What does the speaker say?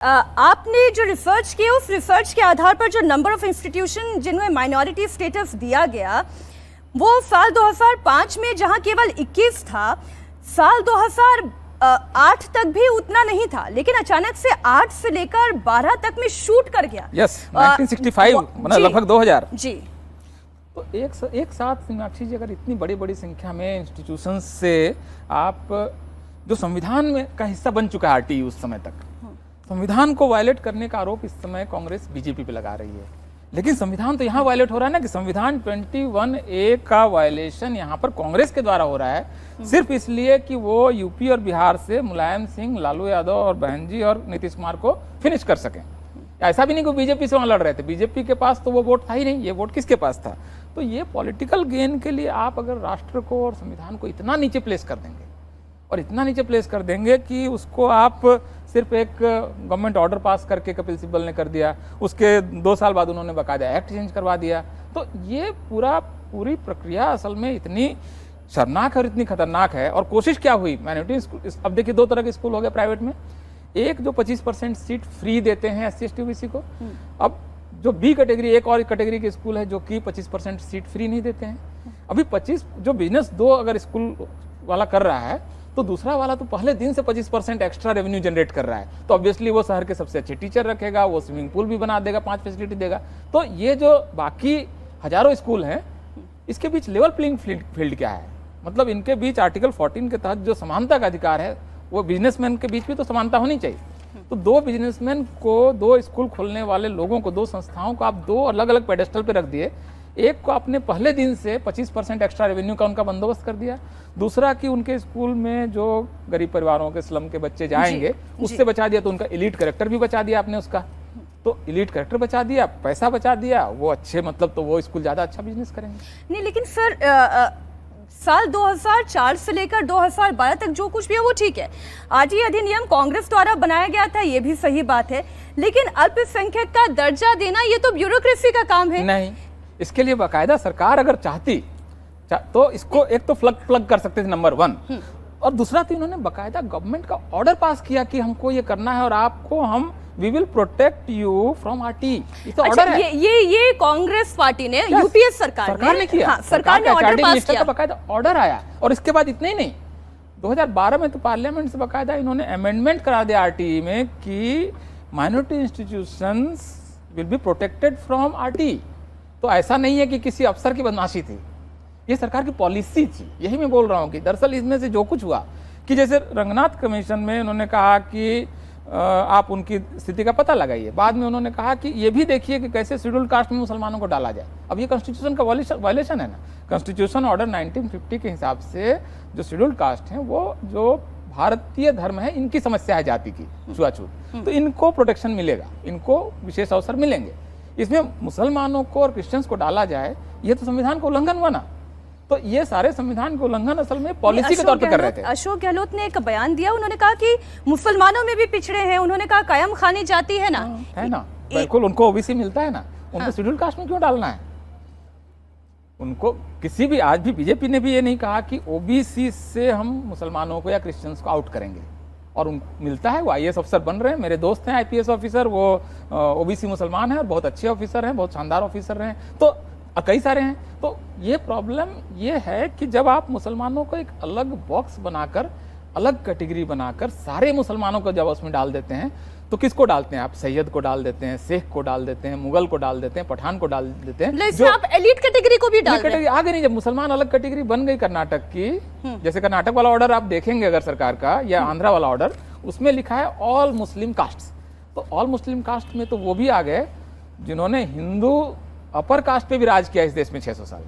आपने जो रिसर्च किया उस रिसर्च के आधार पर जो नंबर ऑफ इंस्टीट्यूशन जिनमें माइनॉरिटी स्टेटस दिया गया वो साल 2005 में जहां केवल 21 था, साल 2008 तक भी उतना नहीं था, लेकिन अचानक से 8 से लेकर 12 तक में शूट कर गया। यस 1965 मतलब लगभग 2000 जी। तो एक साथ मीनाक्षी जी, अगर इतनी बड़ी बड़ी संख्या में इंस्टीट्यूशंस से आप जो संविधान में का हिस्सा बन चुका है आरटीई उस समय तक, संविधान को वायलेट करने का आरोप इस समय कांग्रेस बीजेपी पे लगा रही है। लेकिन संविधान तो यहाँ वायलेट हो रहा है ना, कि संविधान 21A का वायलेशन यहाँ पर कांग्रेस के द्वारा हो रहा है सिर्फ इसलिए कि वो यूपी और बिहार से मुलायम सिंह, लालू यादव और बहन जी और नीतीश कुमार को फिनिश कर सकें। ऐसा भी नहीं कि बीजेपी से वहाँ लड़ रहे थे, बीजेपी के पास तो वो वोट था ही नहीं, ये वोट किसके पास था। तो ये पॉलिटिकल गेन के लिए आप अगर राष्ट्र को और संविधान को इतना नीचे प्लेस कर देंगे और इतना नीचे प्लेस कर देंगे कि उसको आप सिर्फ एक गवर्नमेंट ऑर्डर पास करके कपिल सिब्बल ने कर दिया, उसके 2 साल बाद उन्होंने बाकायदा एक्ट चेंज करवा दिया, तो ये पूरी प्रक्रिया असल में इतनी शर्मनाक और इतनी खतरनाक है। और कोशिश क्या हुई माइनॉरिटी स्कूल, अब देखिए 2 तरह के स्कूल हो गए प्राइवेट में, एक जो 25% सीट फ्री देते हैं SC ST OBC को, अब जो बी कैटेगरी, एक और कैटेगरी के स्कूल है जो कि 25% सीट फ्री नहीं देते हैं। अभी 25 जो बिजनेस 2 अगर स्कूल वाला कर रहा है तो दूसरा वाला तो पहले दिन से 25% एक्स्ट्रा रेवेन्यू जनरेट कर रहा है, तो ऑब्वियसली वो शहर के सबसे अच्छे टीचर रखेगा, वो स्विमिंग पूल भी बना देगा, 5 फैसिलिटी देगा। तो ये जो बाकी हजारों स्कूल हैं इसके बीच लेवल प्लेइंग फील्ड क्या है, मतलब इनके बीच आर्टिकल 14 के तहत जो समानता का अधिकार है, वो बिजनेसमैन के बीच भी तो समानता होनी चाहिए। तो 2 बिजनेसमैन को, 2 स्कूल खोलने वाले लोगों को, 2 संस्थाओं को आप 2 अलग अलग पेडेस्टल पे रख दिए। एक को आपने पहले दिन से 25% एक्स्ट्रा रेवेन्यू का उनका बंदोबस्त कर दिया, दूसरा कि उनके स्कूल में जो गरीब परिवारों के, स्लम के बच्चे जाएंगे उससे बचा दिया, तो उनका एलीट करेक्टर भी बचा दिया आपने उसका, तो एलीट करेक्टर बचा दिया, पैसा बचा दिया, वो अच्छे मतलब तो वो स्कूल ज़्यादा अच्छा बिजनेस करेंगे। नहीं, लेकिन सर साल 2004 से लेकर 2012 तक जो कुछ भी है वो ठीक है, आज ये अधिनियम कांग्रेस द्वारा बनाया गया था, ये भी सही बात है, लेकिन अल्पसंख्यक का दर्जा देना ये तो ब्यूरोक्रेसी का काम है। नहीं, इसके लिए बाकायदा सरकार अगर चाहती तो इसको एक तो प्लग कर सकते थे, नंबर 1, और दूसरा तो इन्होंने बाकायदा गवर्नमेंट का ऑर्डर पास किया कि हमको ये करना है और आपको हम we will protect you from RT. ये तो ऑर्डर है। ये कांग्रेस पार्टी ने, यूपीए सरकार ने किया। हाँ, सरकार ने ऑर्डर पास किया, बाकायदा ऑर्डर आया। और इसके बाद इतना ही नहीं, 2012 में तो पार्लियामेंट से बाकायदा इन्होंने अमेंडमेंट करा दिया आरटी में कि minority institutions will be protected from RT. तो ऐसा नहीं है कि किसी अफसर की बदमाशी थी, ये सरकार की पॉलिसी थी। यही मैं बोल रहा हूँ कि दरअसल इसमें से जो कुछ हुआ, कि जैसे रंगनाथ कमीशन में उन्होंने कहा कि आप उनकी स्थिति का पता लगाइए, बाद में उन्होंने कहा कि ये भी देखिए कि कैसे शेड्यूल कास्ट में मुसलमानों को डाला जाए। अब ये कॉन्स्टिट्यूशन का वायलेशन है ना, कॉन्स्टिट्यूशन ऑर्डर 1950 के हिसाब से जो शेड्यूल कास्ट हैं वो जो भारतीय धर्म है, इनकी समस्या है जाति की छुआछूत, तो इनको प्रोटेक्शन मिलेगा, इनको विशेष अवसर मिलेंगे। इसमें मुसलमानों को और क्रिश्चियंस को डाला जाए, ये तो संविधान का उल्लंघन हुआ ना। तो ये सारे संविधान के उल्लंघन असल में पॉलिसी के तौर पे कर रहे थे। अशोक गहलोत ने एक बयान दिया, उन्होंने कहा कि मुसलमानों में भी पिछड़े हैं, उन्होंने कहा कायम खानी जाती है ना, बिल्कुल उनको ओबीसी मिलता है ना, उनको शेड्यूल कास्ट में क्यों डालना है उनको? किसी भी, आज भी बीजेपी ने भी ये नहीं कहा कि ओबीसी से हम मुसलमानों को या क्रिश्चियंस को आउट करेंगे, और उनको मिलता है, वो IAS अफसर बन रहे हैं। मेरे दोस्त हैं IPS ऑफिसर, वो ओबीसी मुसलमान हैं और बहुत अच्छे ऑफिसर हैं, बहुत शानदार ऑफिसर हैं, तो कई सारे हैं। तो ये प्रॉब्लम ये है कि जब आप मुसलमानों को एक अलग बॉक्स बनाकर, अलग कैटेगरी बनाकर सारे मुसलमानों को जब उसमें डाल देते हैं, तो किसको डालते हैं आप? सैयद को डाल देते हैं, शेख को डाल देते हैं, मुगल को डाल देते हैं, पठान को डाल देते हैं, जो आप एलीट कैटेगरी को भी डाल कैटेगरी आगे नहीं। जब मुसलमान अलग कैटेगरी बन गई कर्नाटक की, जैसे कर्नाटक वाला ऑर्डर आप देखेंगे अगर सरकार का, या आंध्रा वाला ऑर्डर, उसमें लिखा है ऑल मुस्लिम कास्ट। तो ऑल मुस्लिम कास्ट में तो वो भी आ गए जिन्होंने हिंदू अपर कास्ट पे भी राज किया इस देश में 600 साल।